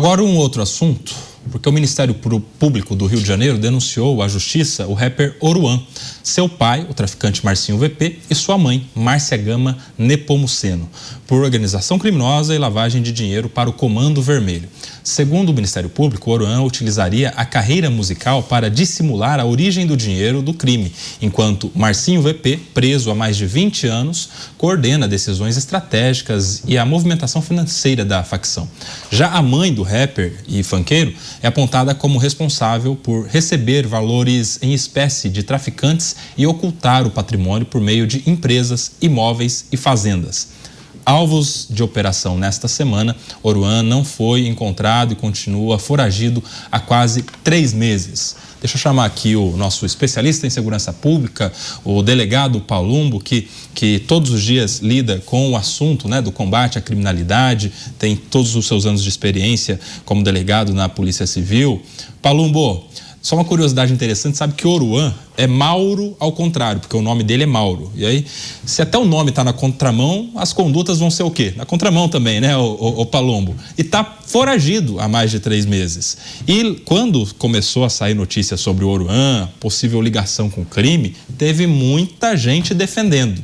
Agora um outro assunto, porque o Ministério Público do Rio de Janeiro denunciou à Justiça o rapper Oruan, seu pai, o traficante Marcinho VP, e sua mãe, Márcia Gama Nepomuceno, por organização criminosa e lavagem de dinheiro para o Comando Vermelho. Segundo o Ministério Público, Oruan utilizaria a carreira musical para dissimular a origem do dinheiro do crime, enquanto Marcinho VP, preso há mais de 20 anos, coordena decisões estratégicas e a movimentação financeira da facção. Já a mãe do rapper e funkeiro é apontada como responsável por receber valores em espécie de traficantes e ocultar o patrimônio por meio de empresas, imóveis e fazendas. Alvos de operação nesta semana, Oruan não foi encontrado e continua foragido há quase 3 meses. Deixa eu chamar aqui o nosso especialista em segurança pública, o delegado Palumbo, que todos os dias lida com o assunto, né, do combate à criminalidade, tem todos os seus anos de experiência como delegado na Polícia Civil. Palumbo, só uma curiosidade interessante, sabe que Oruan é Mauro ao contrário, porque o nome dele é Mauro. E aí, se até o nome está na contramão, as condutas vão ser o quê? Na contramão também, né, o Palumbo? E está foragido há mais de 3 meses. E quando começou a sair notícias sobre o Oruan, possível ligação com crime, teve muita gente defendendo.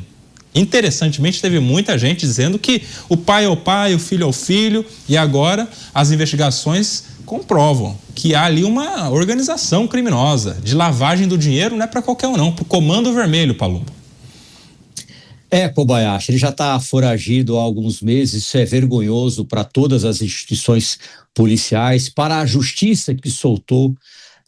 Interessantemente, teve muita gente dizendo que o pai é o pai, o filho é o filho, e agora as investigações comprovam que há ali uma organização criminosa de lavagem do dinheiro, não é para qualquer um não, para o Comando Vermelho, Palumbo. Kobayashi, ele já está foragido há alguns meses, isso é vergonhoso para todas as instituições policiais, para a justiça que soltou.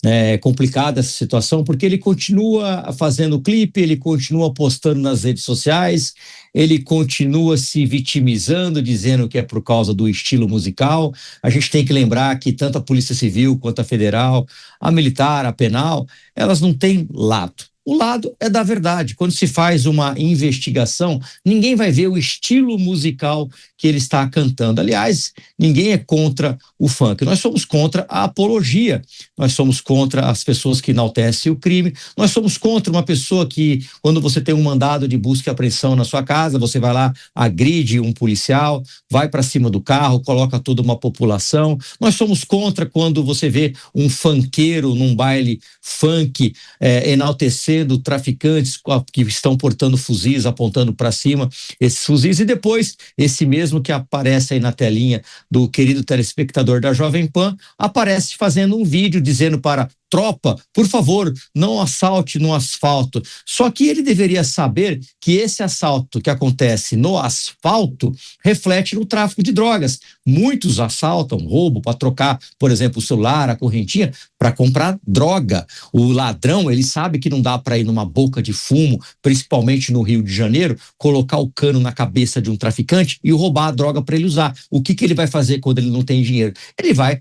É complicada essa situação, porque ele continua fazendo clipe, ele continua postando nas redes sociais, ele continua se vitimizando, dizendo que é por causa do estilo musical. A gente tem que lembrar que tanto a Polícia Civil quanto a Federal, a Militar, a Penal, elas não têm lado. O lado é da verdade. Quando se faz uma investigação, ninguém vai ver o estilo musical que ele está cantando. Aliás, ninguém é contra o funk. Nós somos contra a apologia. Nós somos contra as pessoas que enaltecem o crime. Nós somos contra uma pessoa que, quando você tem um mandado de busca e apreensão na sua casa, você vai lá, agride um policial, vai para cima do carro, coloca toda uma população. Nós somos contra quando você vê um funkeiro num baile funk enaltecendo traficantes que estão portando fuzis, apontando para cima esses fuzis, e depois esse mesmo que aparece aí na telinha do querido telespectador da Jovem Pan, aparece fazendo um vídeo dizendo para tropa, por favor, não assalte no asfalto. Só que ele deveria saber que esse assalto que acontece no asfalto reflete no tráfico de drogas. Muitos assaltam, roubo para trocar, por exemplo, o celular, a correntinha, para comprar droga. O ladrão, ele sabe que não dá para ir numa boca de fumo, principalmente no Rio de Janeiro, colocar o cano na cabeça de um traficante e roubar a droga para ele usar. O que ele vai fazer quando ele não tem dinheiro? Ele vai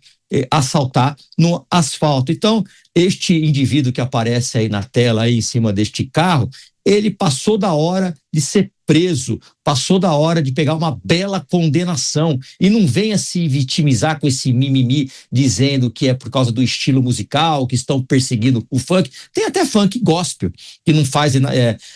assaltar no asfalto. Então, este indivíduo que aparece aí na tela, aí em cima deste carro, ele passou da hora de ser preso, passou da hora de pegar uma bela condenação, e não venha se vitimizar com esse mimimi dizendo que é por causa do estilo musical, que estão perseguindo o funk. Tem até funk gospel, que não faz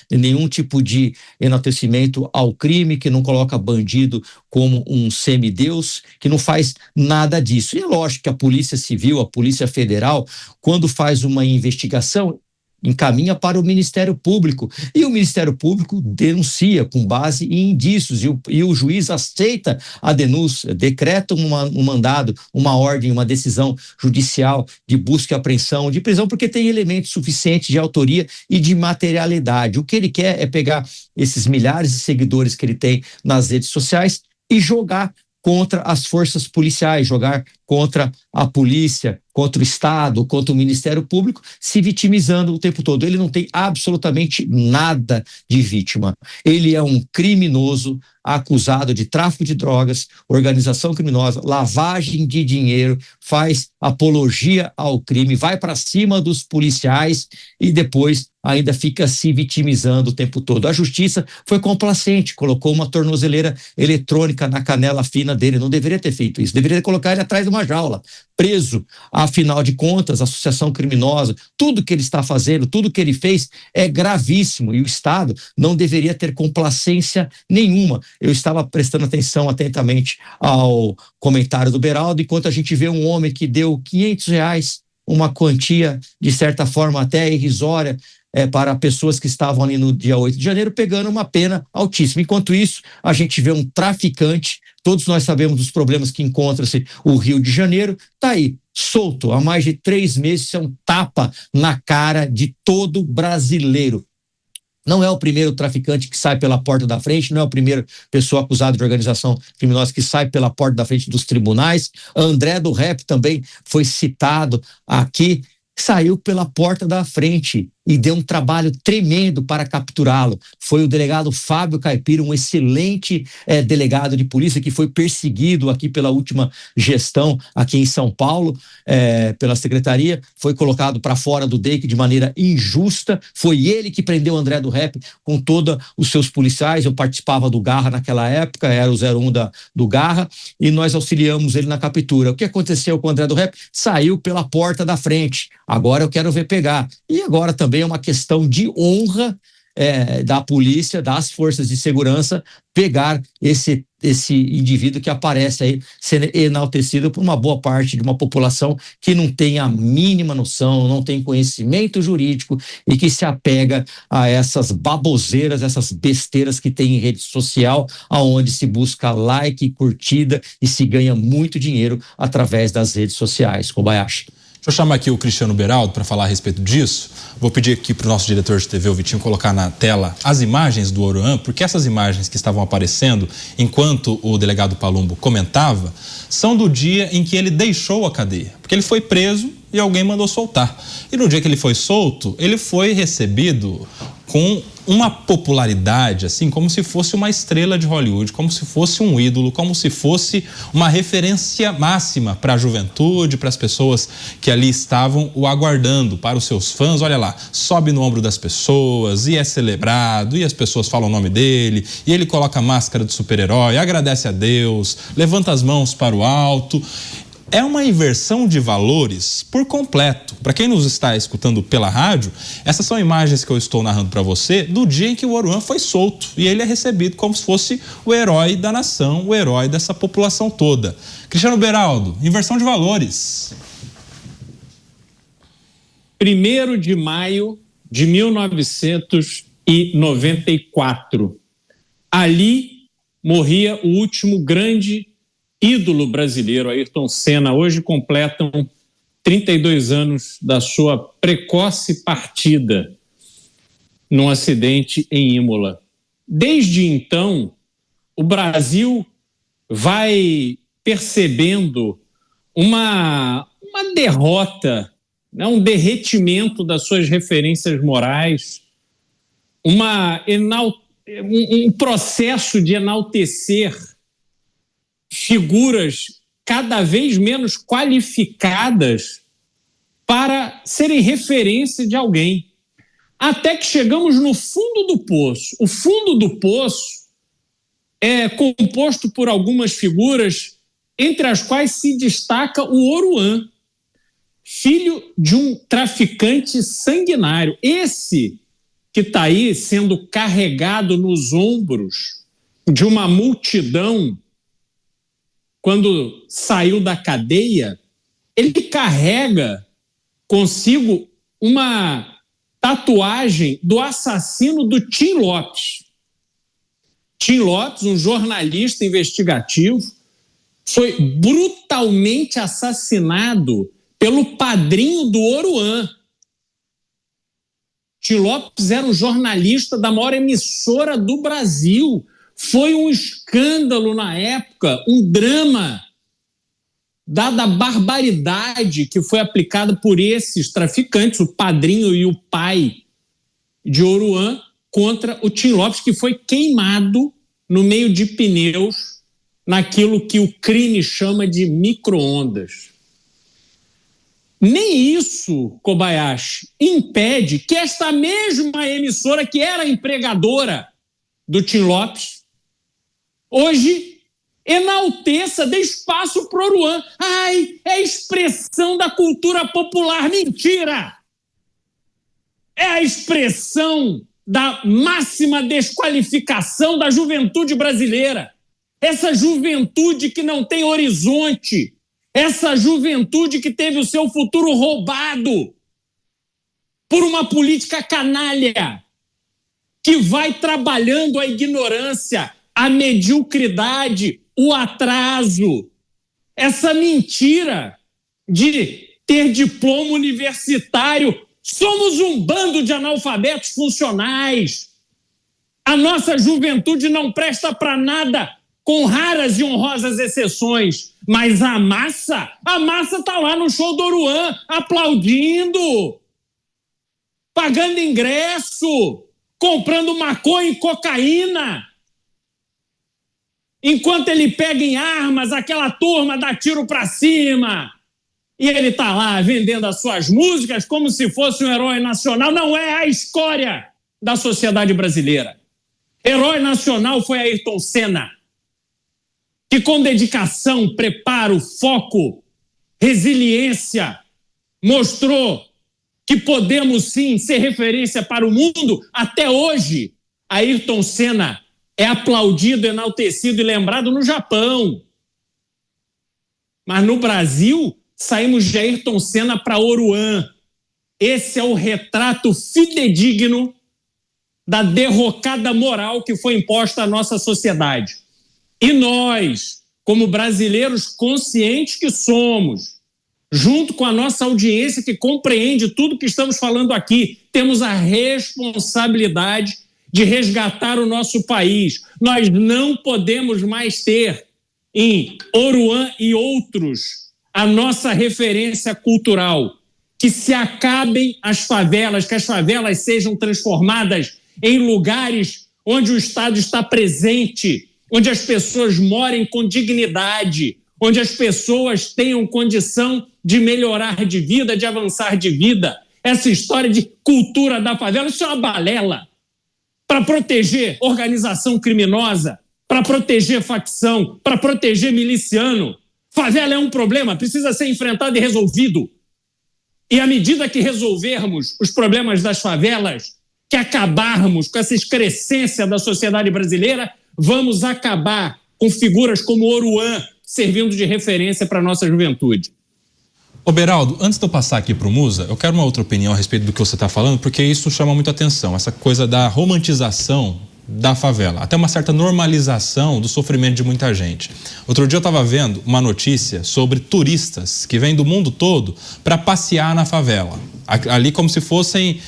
nenhum tipo de enaltecimento ao crime, que não coloca bandido como um semideus, que não faz nada disso. E é lógico que a Polícia Civil, a Polícia Federal, quando faz uma investigação, encaminha para o Ministério Público, e o Ministério Público denuncia com base em indícios, e o juiz aceita a denúncia, decreta um mandado, uma ordem, uma decisão judicial de busca e apreensão, de prisão, porque tem elementos suficientes de autoria e de materialidade. O que ele quer é pegar esses milhares de seguidores que ele tem nas redes sociais e jogar contra as forças policiais, jogar contra a polícia, contra o Estado, contra o Ministério Público, se vitimizando o tempo todo. Ele não tem absolutamente nada de vítima. Ele é um criminoso acusado de tráfico de drogas, organização criminosa, lavagem de dinheiro, faz apologia ao crime, vai para cima dos policiais e depois ainda fica se vitimizando o tempo todo. A justiça foi complacente, colocou uma tornozeleira eletrônica na canela fina dele. Não deveria ter feito isso, deveria colocar ele atrás de uma jaula, preso, a Afinal de contas, associação criminosa, tudo que ele está fazendo, tudo que ele fez é gravíssimo e o Estado não deveria ter complacência nenhuma. Eu estava prestando atenção atentamente ao comentário do Beraldo, enquanto a gente vê um homem que deu R$ 500, uma quantia de certa forma até irrisória, para pessoas que estavam ali no dia 8 de janeiro, pegando uma pena altíssima. Enquanto isso, a gente vê um traficante, todos nós sabemos dos problemas que encontra-se o Rio de Janeiro, está aí, solto há mais de 3 meses, isso é um tapa na cara de todo brasileiro. Não é o primeiro traficante que sai pela porta da frente, não é o primeiro pessoa acusada de organização criminosa que sai pela porta da frente dos tribunais. André do Rap também foi citado aqui, saiu pela porta da frente e deu um trabalho tremendo para capturá-lo. Foi o delegado Fábio Caipira, um excelente delegado de polícia que foi perseguido aqui pela última gestão aqui em São Paulo, pela secretaria, foi colocado para fora do DEIC de maneira injusta. Foi ele que prendeu o André do Rap com todos os seus policiais. Eu participava do Garra naquela época, era o 01 do Garra, e nós auxiliamos ele na captura. O que aconteceu com o André do Rap? Saiu pela porta da frente. Agora eu quero ver pegar. E agora também é uma questão de honra da polícia, das forças de segurança, pegar esse indivíduo que aparece aí sendo enaltecido por uma boa parte de uma população que não tem a mínima noção, não tem conhecimento jurídico e que se apega a essas baboseiras, essas besteiras que tem em rede social, aonde se busca like, curtida e se ganha muito dinheiro através das redes sociais. Kobayashi. Deixa eu chamar aqui o Cristiano Beraldo para falar a respeito disso. Vou pedir aqui para o nosso diretor de TV, o Vitinho, colocar na tela as imagens do Oruan, porque essas imagens que estavam aparecendo enquanto o delegado Palumbo comentava são do dia em que ele deixou a cadeia, porque ele foi preso e alguém mandou soltar. E no dia que ele foi solto, ele foi recebido com uma popularidade, assim, como se fosse uma estrela de Hollywood, como se fosse um ídolo, como se fosse uma referência máxima para a juventude, para as pessoas que ali estavam o aguardando, para os seus fãs. Olha lá, sobe no ombro das pessoas e é celebrado, e as pessoas falam o nome dele, e ele coloca a máscara de super-herói, agradece a Deus, levanta as mãos para o alto. É uma inversão de valores por completo. Para quem nos está escutando pela rádio, essas são imagens que eu estou narrando para você do dia em que o Oruan foi solto. E ele é recebido como se fosse o herói da nação, o herói dessa população toda. Cristiano Beraldo, inversão de valores. 1º de maio de 1994. Ali morria o último grande ídolo brasileiro, Ayrton Senna. Hoje completam 32 anos da sua precoce partida num acidente em Imola. Desde então, o Brasil vai percebendo uma derrota, né, um derretimento das suas referências morais, um processo de enaltecer figuras cada vez menos qualificadas para serem referência de alguém. Até que chegamos no fundo do poço. O fundo do poço é composto por algumas figuras, entre as quais se destaca o Oruan, filho de um traficante sanguinário. Esse que está aí sendo carregado nos ombros de uma multidão quando saiu da cadeia, ele carrega consigo uma tatuagem do assassino do Tim Lopes. Tim Lopes, um jornalista investigativo, foi brutalmente assassinado pelo padrinho do Oruan. Tim Lopes era um jornalista da maior emissora do Brasil. Foi um escândalo na época, um drama, dada a barbaridade que foi aplicada por esses traficantes, o padrinho e o pai de Oruan, contra o Tim Lopes, que foi queimado no meio de pneus, naquilo que o crime chama de micro-ondas. Nem isso, Kobayashi, impede que esta mesma emissora, que era empregadora do Tim Lopes, hoje Enalteça, dê espaço para o Oruan. Ai, é expressão da cultura popular. Mentira! É a expressão da máxima desqualificação da juventude brasileira. Essa juventude que não tem horizonte. Essa juventude que teve o seu futuro roubado por uma política canalha que vai trabalhando a ignorância, a mediocridade, o atraso, essa mentira de ter diploma universitário. Somos um bando de analfabetos funcionais. A nossa juventude não presta para nada, com raras e honrosas exceções. Mas a massa está lá no show do Oruan, aplaudindo, pagando ingresso, comprando maconha e cocaína. Enquanto ele pega em armas, aquela turma dá tiro para cima. E ele está lá vendendo as suas músicas como se fosse um herói nacional. Não é a escória da sociedade brasileira. Herói nacional foi Ayrton Senna, que com dedicação, preparo, foco, resiliência, mostrou que podemos sim ser referência para o mundo. Até hoje, Ayrton Senna é aplaudido, enaltecido e lembrado no Japão. Mas no Brasil, saímos de Ayrton Senna para Oruan. Esse é o retrato fidedigno da derrocada moral que foi imposta à nossa sociedade. E nós, como brasileiros conscientes que somos, junto com a nossa audiência que compreende tudo que estamos falando aqui, temos a responsabilidade de resgatar o nosso país. Nós não podemos mais ter em Oruan e outros a nossa referência cultural. Que se acabem as favelas, que as favelas sejam transformadas em lugares onde o Estado está presente, onde as pessoas morem com dignidade, onde as pessoas tenham condição de melhorar de vida, de avançar de vida. Essa história de cultura da favela, isso é uma balela para proteger organização criminosa, para proteger facção, para proteger miliciano. Favela é um problema, precisa ser enfrentado e resolvido. E à medida que resolvermos os problemas das favelas, que acabarmos com essa excrescência da sociedade brasileira, vamos acabar com figuras como Oruan servindo de referência para a nossa juventude. Ô Beraldo, antes de eu passar aqui para o Musa, eu quero uma outra opinião a respeito do que você está falando, porque isso chama muita atenção, essa coisa da romantização da favela, até uma certa normalização do sofrimento de muita gente. Outro dia eu estava vendo uma notícia sobre turistas que vêm do mundo todo para passear na favela, ali como se fossem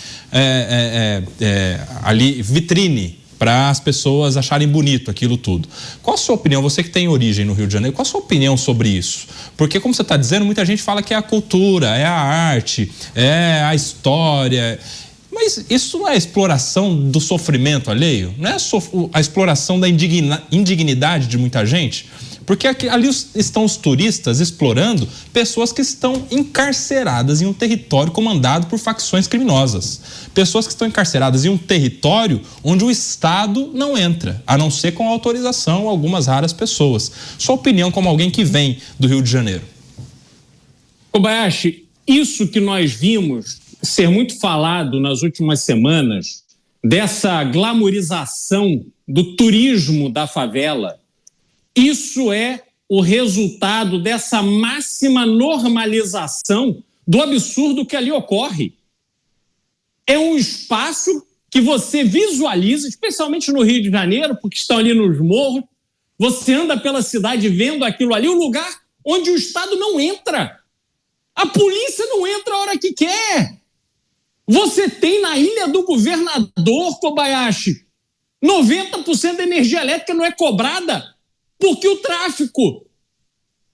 ali vitrine para as pessoas acharem bonito aquilo tudo. Qual a sua opinião, você que tem origem no Rio de Janeiro, qual a sua opinião sobre isso? Porque, como você está dizendo, muita gente fala que é a cultura, é a arte, é a história. Mas isso não é a exploração do sofrimento alheio? Não é a exploração da indignidade de muita gente? Porque ali estão os turistas explorando pessoas que estão encarceradas em um território comandado por facções criminosas. Pessoas que estão encarceradas em um território onde o Estado não entra, a não ser com autorização de algumas raras pessoas. Sua opinião como alguém que vem do Rio de Janeiro. Kobayashi, isso que nós vimos ser muito falado nas últimas semanas, dessa glamorização do turismo da favela, isso é o resultado dessa máxima normalização do absurdo que ali ocorre. É um espaço que você visualiza, especialmente no Rio de Janeiro, porque estão ali nos morros, você anda pela cidade vendo aquilo ali, um lugar onde o Estado não entra. A polícia não entra a hora que quer. Você tem na Ilha do Governador, Kobayashi, 90% da energia elétrica não é cobrada porque o tráfico,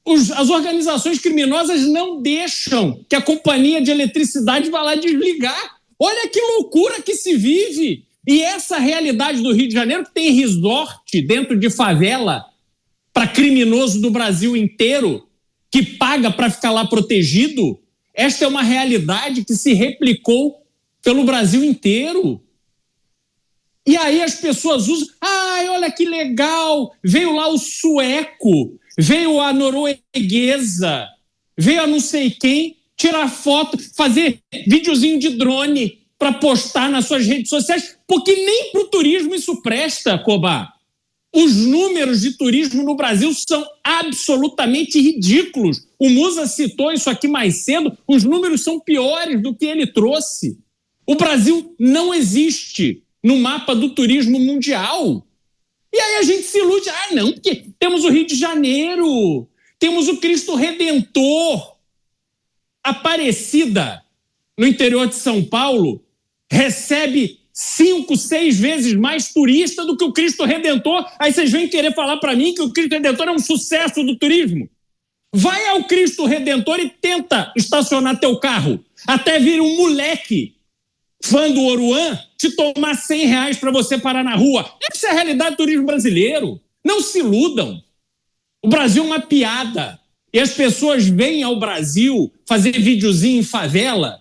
as organizações criminosas não deixam que a companhia de eletricidade vá lá desligar. Olha que loucura que se vive. E essa realidade do Rio de Janeiro, que tem resort dentro de favela para criminoso do Brasil inteiro, que paga para ficar lá protegido, esta é uma realidade que se replicou pelo Brasil inteiro. E aí as pessoas usam, ai, olha que legal, veio lá o sueco, veio a norueguesa, veio a não sei quem, tirar foto, fazer videozinho de drone para postar nas suas redes sociais, porque nem para o turismo isso presta, Cobá. Os números de turismo no Brasil são absolutamente ridículos. O Musa citou isso aqui mais cedo, os números são piores do que ele trouxe. O Brasil não existe no mapa do turismo mundial. E aí a gente se ilude, não, porque temos o Rio de Janeiro, temos o Cristo Redentor. Aparecida, no interior de São Paulo, recebe 5, 6 vezes mais turista do que o Cristo Redentor. Aí vocês vêm querer falar para mim que o Cristo Redentor é um sucesso do turismo. Vai ao Cristo Redentor e tenta estacionar teu carro até vir um moleque fã do Oruan te tomar R$100 para você parar na rua. Essa é a realidade do turismo brasileiro. Não se iludam. O Brasil é uma piada. E as pessoas vêm ao Brasil fazer videozinho em favela,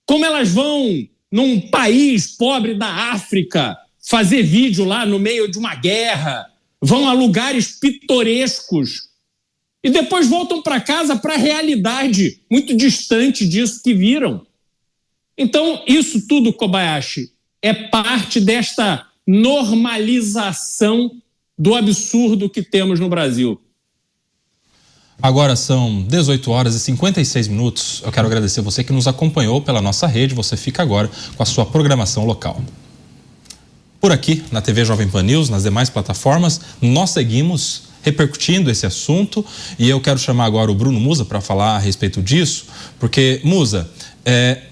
como elas vão num país pobre da África fazer vídeo lá no meio de uma guerra, vão a lugares pitorescos e depois voltam para casa para a realidade muito distante disso que viram. Então, isso tudo, Kobayashi, é parte desta normalização do absurdo que temos no Brasil. Agora são 18 horas e 56 minutos. Eu quero agradecer você que nos acompanhou pela nossa rede. Você fica agora com a sua programação local. Por aqui, na TV Jovem Pan News, nas demais plataformas, nós seguimos repercutindo esse assunto e eu quero chamar agora o Bruno Musa para falar a respeito disso, porque, Musa,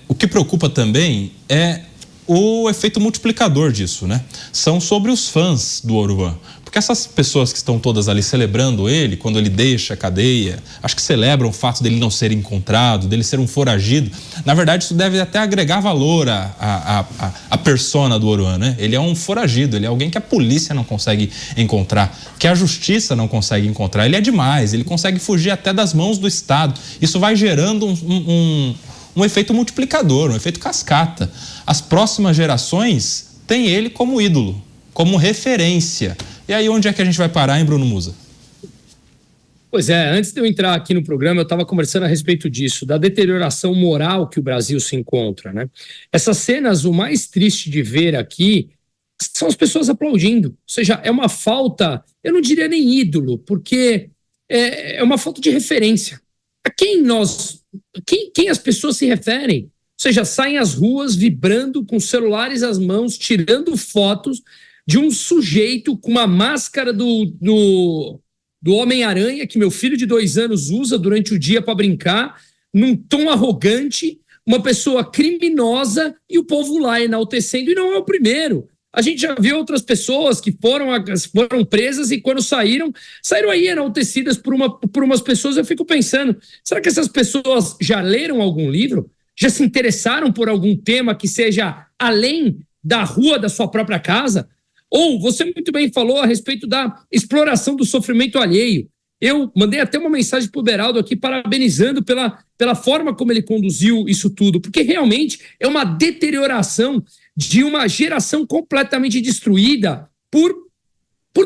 o que preocupa também é o efeito multiplicador disso, né? São sobre os fãs do Oruan. Porque essas pessoas que estão todas ali celebrando ele, quando ele deixa a cadeia, acho que celebram o fato dele não ser encontrado, dele ser um foragido. Na verdade, isso deve até agregar valor à persona do Oruan, né? Ele é um foragido, ele é alguém que a polícia não consegue encontrar, que a justiça não consegue encontrar. Ele é demais, ele consegue fugir até das mãos do Estado. Isso vai gerando um efeito multiplicador, um efeito cascata. As próximas gerações têm ele como ídolo, como referência. E aí, onde é que a gente vai parar, hein, Bruno Musa? Pois é, antes de eu entrar aqui no programa, eu estava conversando a respeito disso, da deterioração moral que o Brasil se encontra, né? Essas cenas, o mais triste de ver aqui, são as pessoas aplaudindo. Ou seja, é uma falta, eu não diria nem ídolo, porque é uma falta de referência. A quem as pessoas se referem? Ou seja, saem às ruas vibrando com celulares às mãos, tirando fotos de um sujeito com uma máscara do Homem-Aranha, que meu filho de 2 anos usa durante o dia para brincar, num tom arrogante, uma pessoa criminosa, e o povo lá enaltecendo, e não é o primeiro. A gente já viu outras pessoas que foram presas e quando saíram aí enaltecidas por umas pessoas. Eu fico pensando, será que essas pessoas já leram algum livro? Já se interessaram por algum tema que seja além da rua da sua própria casa? Ou você muito bem falou a respeito da exploração do sofrimento alheio. Eu mandei até uma mensagem para o Beraldo aqui parabenizando pela forma como ele conduziu isso tudo, porque realmente é uma deterioração de uma geração completamente destruída por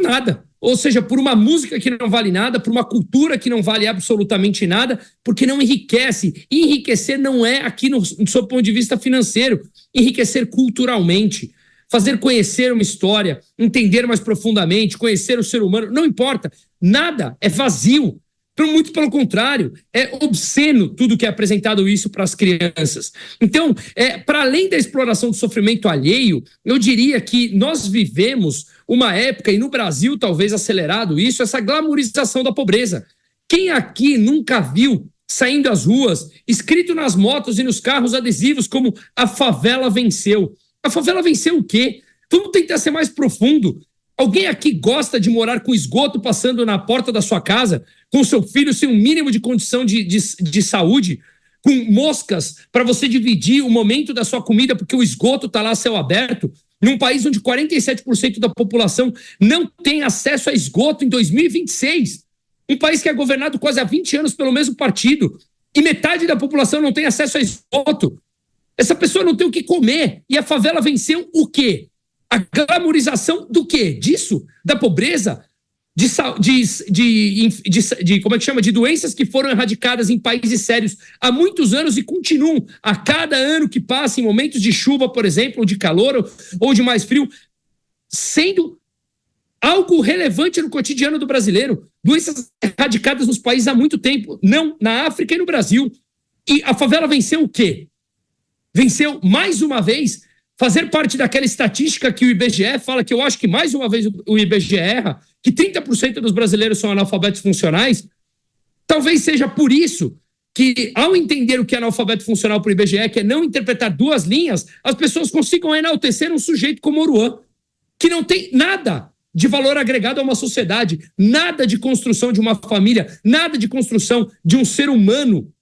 nada. Ou seja, por uma música que não vale nada, por uma cultura que não vale absolutamente nada, porque não enriquece. E enriquecer não é aqui no seu ponto de vista financeiro, enriquecer culturalmente. Fazer conhecer uma história, entender mais profundamente, conhecer o ser humano, não importa, nada, é vazio. Muito pelo contrário, é obsceno tudo que é apresentado isso para as crianças. Então, para além da exploração do sofrimento alheio, eu diria que nós vivemos uma época, e no Brasil talvez acelerado isso, essa glamorização da pobreza. Quem aqui nunca viu, saindo às ruas, escrito nas motos e nos carros adesivos como "a favela venceu"? A favela venceu o quê? Vamos tentar ser mais profundo. Alguém aqui gosta de morar com esgoto passando na porta da sua casa, com seu filho sem um mínimo de condição de saúde, com moscas para você dividir o momento da sua comida porque o esgoto está lá a céu aberto, num país onde 47% da população não tem acesso a esgoto em 2026? Um país que é governado quase há 20 anos pelo mesmo partido e metade da população não tem acesso a esgoto. Essa pessoa não tem o que comer. E a favela venceu o quê? A glamorização do quê? Disso? Da pobreza? Como é que chama? De doenças que foram erradicadas em países sérios há muitos anos e continuam a cada ano que passa, em momentos de chuva, por exemplo, ou de calor, ou de mais frio, sendo algo relevante no cotidiano do brasileiro. Doenças erradicadas nos países há muito tempo, não na África e no Brasil. E a favela venceu o quê? Venceu, mais uma vez, fazer parte daquela estatística que o IBGE fala, que eu acho que mais uma vez o IBGE erra, que 30% dos brasileiros são analfabetos funcionais. Talvez seja por isso que, ao entender o que é analfabeto funcional para o IBGE, que é não interpretar duas linhas, as pessoas consigam enaltecer um sujeito como Oruan, que não tem nada de valor agregado a uma sociedade, nada de construção de uma família, nada de construção de um ser humano,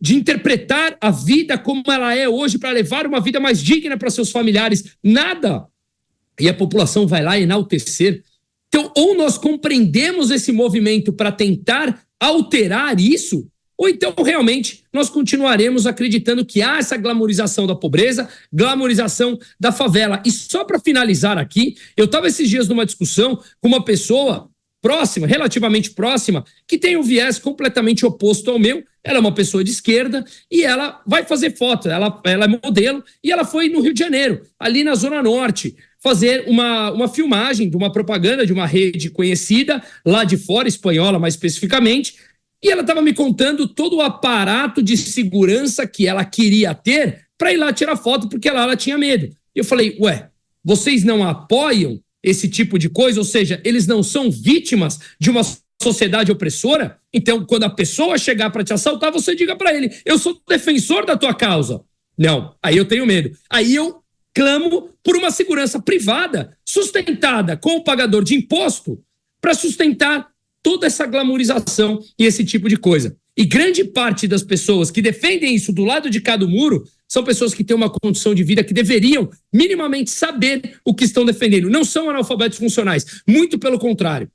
de interpretar a vida como ela é hoje para levar uma vida mais digna para seus familiares, nada. E a população vai lá enaltecer. Então, ou nós compreendemos esse movimento para tentar alterar isso, ou então realmente nós continuaremos acreditando que há essa glamorização da pobreza, glamorização da favela. E só para finalizar aqui, eu estava esses dias numa discussão com uma pessoa próxima, relativamente próxima, que tem um viés completamente oposto ao meu. Ela é uma pessoa de esquerda e ela vai fazer foto, ela é modelo, e ela foi no Rio de Janeiro, ali na Zona Norte, fazer uma filmagem de uma propaganda de uma rede conhecida, lá de fora, espanhola mais especificamente, e ela estava me contando todo o aparato de segurança que ela queria ter para ir lá tirar foto, porque lá ela tinha medo. E eu falei, ué, vocês não apoiam esse tipo de coisa? Ou seja, eles não são vítimas de uma sociedade opressora? Então, quando a pessoa chegar para te assaltar, você diga para ele, eu sou defensor da tua causa. Não, aí eu tenho medo. Aí eu clamo por uma segurança privada, sustentada com o pagador de imposto, para sustentar toda essa glamorização e esse tipo de coisa. E grande parte das pessoas que defendem isso do lado de cá do muro são pessoas que têm uma condição de vida que deveriam minimamente saber o que estão defendendo. Não são analfabetos funcionais, muito pelo contrário.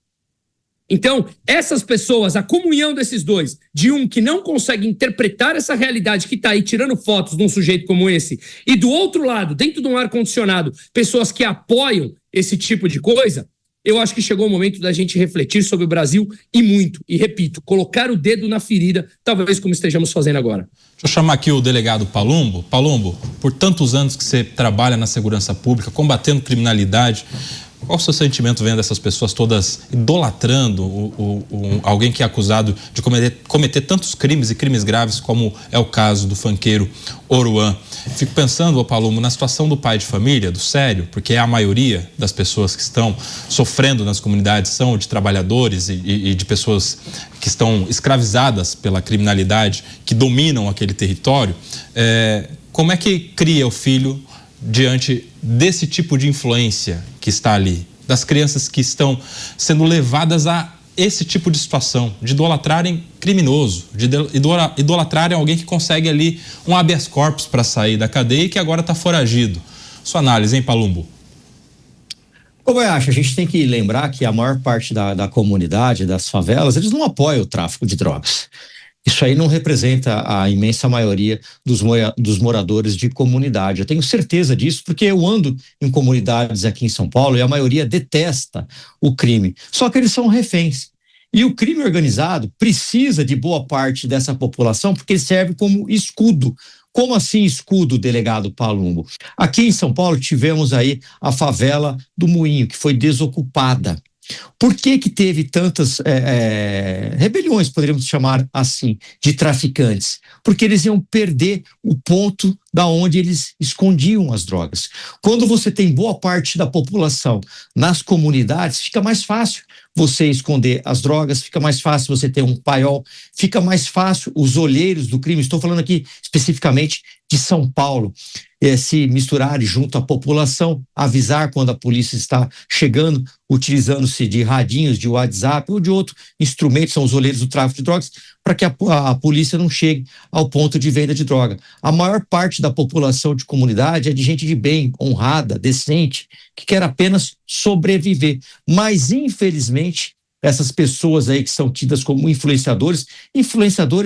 Então, essas pessoas, a comunhão desses dois, de um que não consegue interpretar essa realidade que está aí tirando fotos de um sujeito como esse, e do outro lado, dentro de um ar-condicionado, pessoas que apoiam esse tipo de coisa, eu acho que chegou o momento da gente refletir sobre o Brasil e muito, e repito, colocar o dedo na ferida, talvez como estejamos fazendo agora. Deixa eu chamar aqui o delegado Palumbo. Palumbo, por tantos anos que você trabalha na segurança pública, combatendo criminalidade, qual o seu sentimento vendo essas pessoas todas idolatrando alguém que é acusado de cometer tantos crimes e crimes graves como é o caso do funkeiro Oruan? Fico pensando, Palumbo, na situação do pai de família, do Sério, porque a maioria das pessoas que estão sofrendo nas comunidades são de trabalhadores e de pessoas que estão escravizadas pela criminalidade, que dominam aquele território. Como é que cria o filho diante desse tipo de influência que está ali, das crianças que estão sendo levadas a esse tipo de situação, de idolatrarem criminoso, de idolatrarem alguém que consegue ali um habeas corpus para sair da cadeia e que agora está foragido? Sua análise, hein, Palumbo? Como eu acho, a gente tem que lembrar que a maior parte da comunidade, das favelas, eles não apoiam o tráfico de drogas. Isso aí não representa a imensa maioria dos moradores de comunidade. Eu tenho certeza disso porque eu ando em comunidades aqui em São Paulo e a maioria detesta o crime. Só que eles são reféns. E o crime organizado precisa de boa parte dessa população porque ele serve como escudo. Como assim escudo, delegado Palumbo? Aqui em São Paulo tivemos aí a favela do Moinho, que foi desocupada. Por que teve tantas rebeliões, poderíamos chamar assim, de traficantes? Porque eles iam perder o ponto da onde eles escondiam as drogas. Quando você tem boa parte da população nas comunidades, fica mais fácil você esconder as drogas, fica mais fácil você ter um paiol, fica mais fácil os olheiros do crime, estou falando aqui especificamente de São Paulo, se misturarem junto à população, avisar quando a polícia está chegando, utilizando-se de radinhos, de WhatsApp ou de outro instrumento, são os olheiros do tráfico de drogas, para que a polícia não chegue ao ponto de venda de droga. A maior parte da população de comunidade é de gente de bem, honrada, decente, que quer apenas sobreviver. Mas, infelizmente, essas pessoas aí que são tidas como influenciadores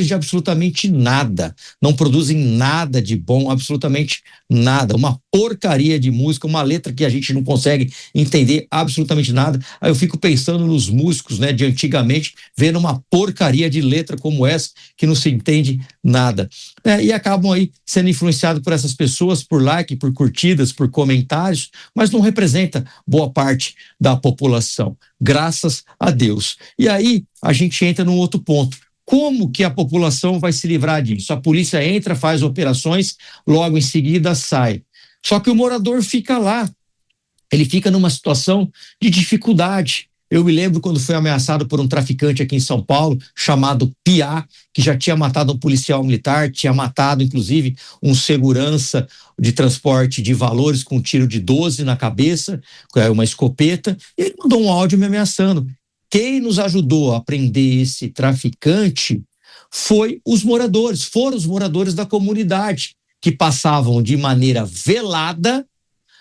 de absolutamente nada, não produzem nada de bom, absolutamente nada, uma porcaria de música, uma letra que a gente não consegue entender absolutamente nada. Aí eu fico pensando nos músicos, né, de antigamente, vendo uma porcaria de letra como essa, que não se entende nada. E acabam aí sendo influenciados por essas pessoas, por like, por curtidas, por comentários, mas não representa boa parte da população. Graças a Deus. E aí a gente entra num outro ponto. Como que a população vai se livrar disso? A polícia entra, faz operações, logo em seguida sai. Só que o morador fica lá, ele fica numa situação de dificuldade. Eu me lembro quando fui ameaçado por um traficante aqui em São Paulo, chamado Piá, que já tinha matado um policial militar, tinha matado inclusive um segurança de transporte de valores com um tiro de 12 na cabeça, uma escopeta, e ele mandou um áudio me ameaçando. Quem nos ajudou a prender esse traficante foram os moradores da comunidade, que passavam de maneira velada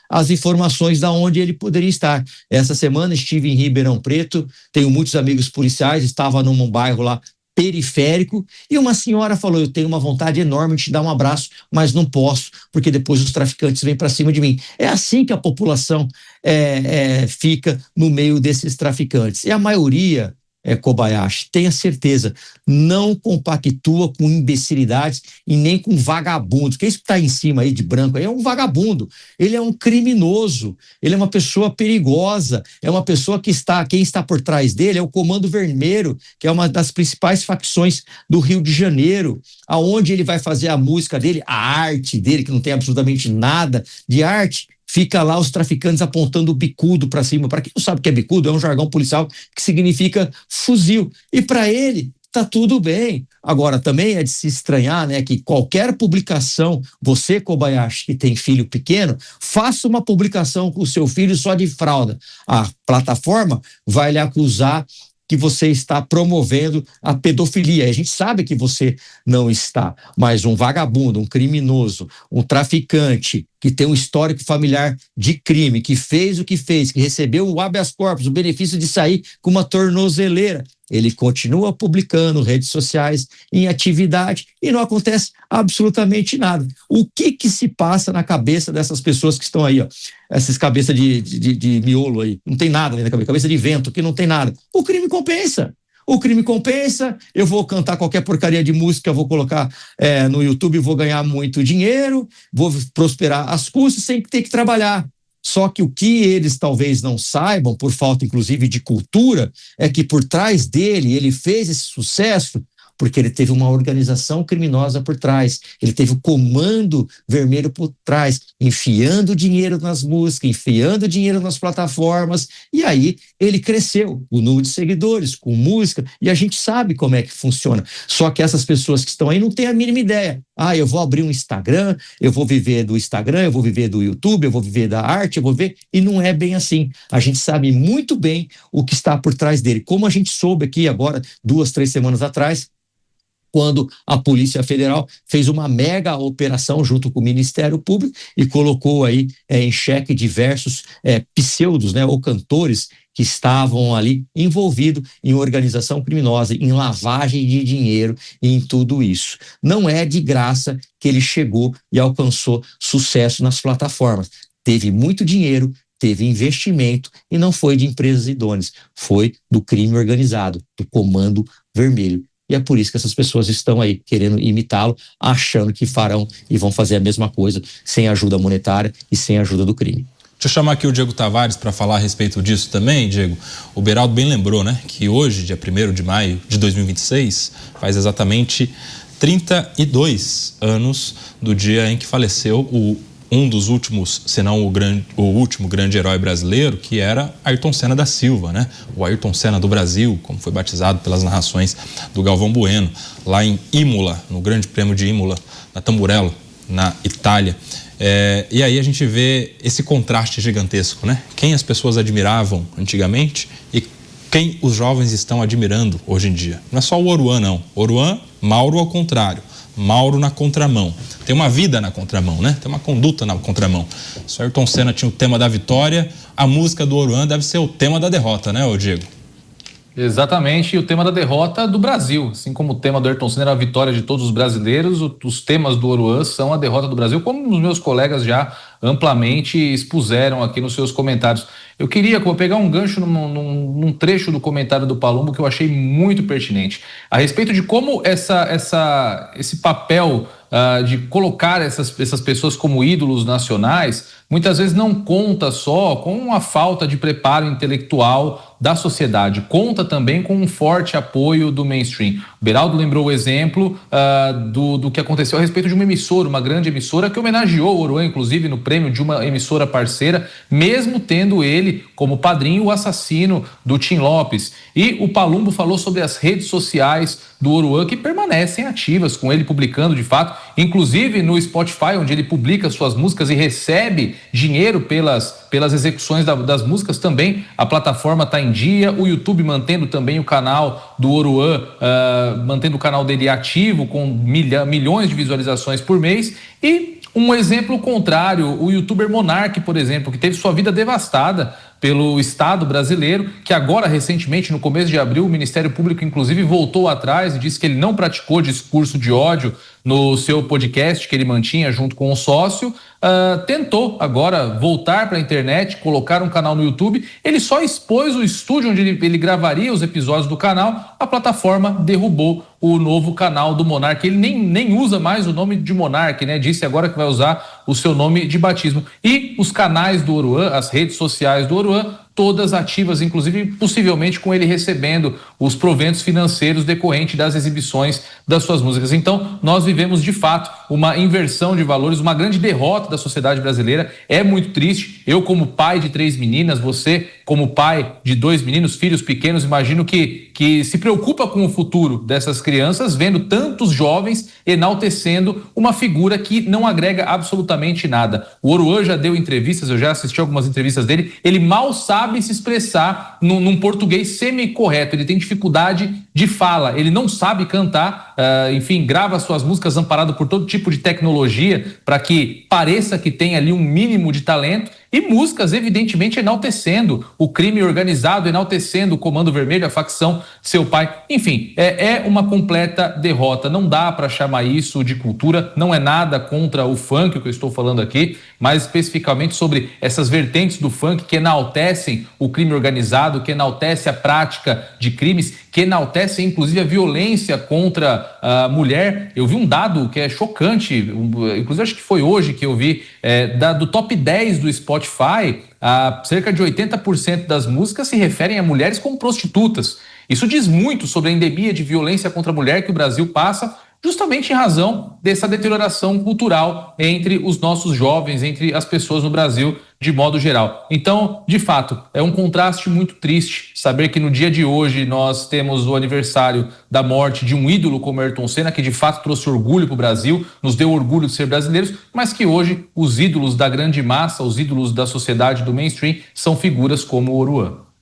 as informações de onde ele poderia estar. Essa semana estive em Ribeirão Preto, tenho muitos amigos policiais, estava num bairro lá periférico, e uma senhora falou: eu tenho uma vontade enorme de te dar um abraço, mas não posso, porque depois os traficantes vêm para cima de mim. É assim que a população fica no meio desses traficantes. E a maioria, Kobayashi, tenha certeza, não compactua com imbecilidades e nem com vagabundos. Quem está em cima aí de branco aí é um vagabundo, ele é um criminoso, ele é uma pessoa perigosa, é uma pessoa quem está por trás dele é o Comando Vermelho, que é uma das principais facções do Rio de Janeiro, aonde ele vai fazer a música dele, a arte dele, que não tem absolutamente nada de arte. Fica lá os traficantes apontando o bicudo para cima. Para quem não sabe o que é bicudo, é um jargão policial que significa fuzil. E para ele, tá tudo bem. Agora, também é de se estranhar, né, que qualquer publicação, você, Kobayashi, que tem filho pequeno, faça uma publicação com o seu filho só de fralda. A plataforma vai lhe acusar que você está promovendo a pedofilia. A gente sabe que você não está, mas um vagabundo, um criminoso, um traficante que tem um histórico familiar de crime, que fez o que fez, que recebeu o habeas corpus, o benefício de sair com uma tornozeleira, ele continua publicando redes sociais em atividade e não acontece absolutamente nada. O que se passa na cabeça dessas pessoas que estão aí, ó? Essas cabeças de miolo aí, não tem nada na cabeça de vento, que não tem nada. O crime compensa. O crime compensa, eu vou cantar qualquer porcaria de música, vou colocar no YouTube, vou ganhar muito dinheiro, vou prosperar às custas sem ter que trabalhar. Só que o que eles talvez não saibam, por falta inclusive de cultura, é que por trás dele, ele fez esse sucesso porque ele teve uma organização criminosa por trás, ele teve o Comando Vermelho por trás, enfiando dinheiro nas músicas, enfiando dinheiro nas plataformas, e aí ele cresceu, o número de seguidores, com música, e a gente sabe como é que funciona. Só que essas pessoas que estão aí não têm a mínima ideia. Eu vou abrir um Instagram, eu vou viver do Instagram, eu vou viver do YouTube, eu vou viver da arte, eu vou ver, e não é bem assim. A gente sabe muito bem o que está por trás dele, como a gente soube aqui agora, 2-3 semanas atrás, quando a Polícia Federal fez uma mega operação junto com o Ministério Público e colocou aí em xeque diversos pseudos, né, ou cantores que estavam ali envolvidos em organização criminosa, em lavagem de dinheiro e em tudo isso. Não é de graça que ele chegou e alcançou sucesso nas plataformas. Teve muito dinheiro, teve investimento e não foi de empresas idôneas, foi do crime organizado, do Comando Vermelho. E é por isso que essas pessoas estão aí querendo imitá-lo, achando que farão e vão fazer a mesma coisa sem ajuda monetária e sem ajuda do crime. Deixa eu chamar aqui o Diego Tavares para falar a respeito disso também, Diego. O Beraldo bem lembrou, né, que hoje, dia 1º de maio de 2026, faz exatamente 32 anos do dia em que faleceu um dos últimos, se não o último grande herói brasileiro, que era Ayrton Senna da Silva, né? O Ayrton Senna do Brasil, como foi batizado pelas narrações do Galvão Bueno, lá em Imola, no Grande Prêmio de Imola, na Tamburello, na Itália. E aí a gente vê esse contraste gigantesco, né? Quem as pessoas admiravam antigamente e quem os jovens estão admirando hoje em dia. Não é só o Oruan, não. Oruan, Mauro ao contrário. Mauro na contramão. Tem uma vida na contramão, né? Tem uma conduta na contramão. Se o Ayrton Senna tinha o tema da vitória, a música do Oruan deve ser o tema da derrota, né, ô Diego? Exatamente, e o tema da derrota do Brasil, assim como o tema do Ayrton Senna era a vitória de todos os brasileiros, os temas do Oruan são a derrota do Brasil, como os meus colegas já amplamente expuseram aqui nos seus comentários. Eu queria pegar um gancho num trecho do comentário do Palumbo que eu achei muito pertinente, a respeito de como esse papel de colocar essas pessoas como ídolos nacionais, muitas vezes não conta só com a falta de preparo intelectual da sociedade, conta também com um forte apoio do mainstream. O Beraldo lembrou o exemplo do que aconteceu a respeito de uma emissora, uma grande emissora que homenageou o Oruan, inclusive no prêmio de uma emissora parceira, mesmo tendo ele como padrinho o assassino do Tim Lopes. E o Palumbo falou sobre as redes sociais do Oruan, que permanecem ativas, com ele publicando de fato, inclusive no Spotify, onde ele publica suas músicas e recebe dinheiro pelas execuções das músicas também. A plataforma está em dia, o YouTube mantendo também o canal do Oruan, mantendo o canal dele ativo, com milhões de visualizações por mês. E um exemplo contrário, o youtuber Monark, por exemplo, que teve sua vida devastada pelo Estado brasileiro, que agora, recentemente, no começo de abril, o Ministério Público, inclusive, voltou atrás e disse que ele não praticou discurso de ódio no seu podcast que ele mantinha junto com o sócio, tentou agora voltar para a internet, colocar um canal no YouTube. Ele só expôs o estúdio onde ele gravaria os episódios do canal, a plataforma derrubou o novo canal do Monark. Ele nem usa mais o nome de Monark, né? Disse agora que vai usar o seu nome de batismo. E os canais do Oruan, as redes sociais do Oruan, todas ativas, inclusive possivelmente com ele recebendo os proventos financeiros decorrentes das exibições das suas músicas. Então, nós vivemos de fato uma inversão de valores, uma grande derrota da sociedade brasileira. É muito triste. Eu, como pai de 3 meninas, você, como pai de 2 meninos, filhos pequenos, imagino que se preocupa com o futuro dessas crianças, vendo tantos jovens enaltecendo uma figura que não agrega absolutamente nada. O Oruan já deu entrevistas, eu já assisti algumas entrevistas dele, ele mal sabe se expressar num português semi-correto, ele tem dificuldade de fala, ele não sabe cantar, enfim, grava suas músicas amparado por todo tipo de tecnologia para que pareça que tem ali um mínimo de talento, e músicas evidentemente enaltecendo o crime organizado, enaltecendo o Comando Vermelho, a facção seu pai. Enfim, é uma completa derrota. Não dá para chamar isso de cultura, não é nada contra o funk que eu estou falando aqui, mas especificamente sobre essas vertentes do funk que enaltecem o crime organizado, que enaltece a prática de crimes, que enaltece inclusive a violência contra a mulher. Eu vi um dado que é chocante, inclusive acho que foi hoje que eu vi, do top 10 do Spotify, cerca de 80% das músicas se referem a mulheres como prostitutas. Isso diz muito sobre a endemia de violência contra a mulher que o Brasil passa, justamente em razão dessa deterioração cultural entre os nossos jovens, entre as pessoas no Brasil de modo geral. Então, de fato, é um contraste muito triste saber que no dia de hoje nós temos o aniversário da morte de um ídolo como Ayrton Senna, que de fato trouxe orgulho para o Brasil, nos deu orgulho de ser brasileiros, mas que hoje os ídolos da grande massa, os ídolos da sociedade do mainstream, são figuras como o Oruan.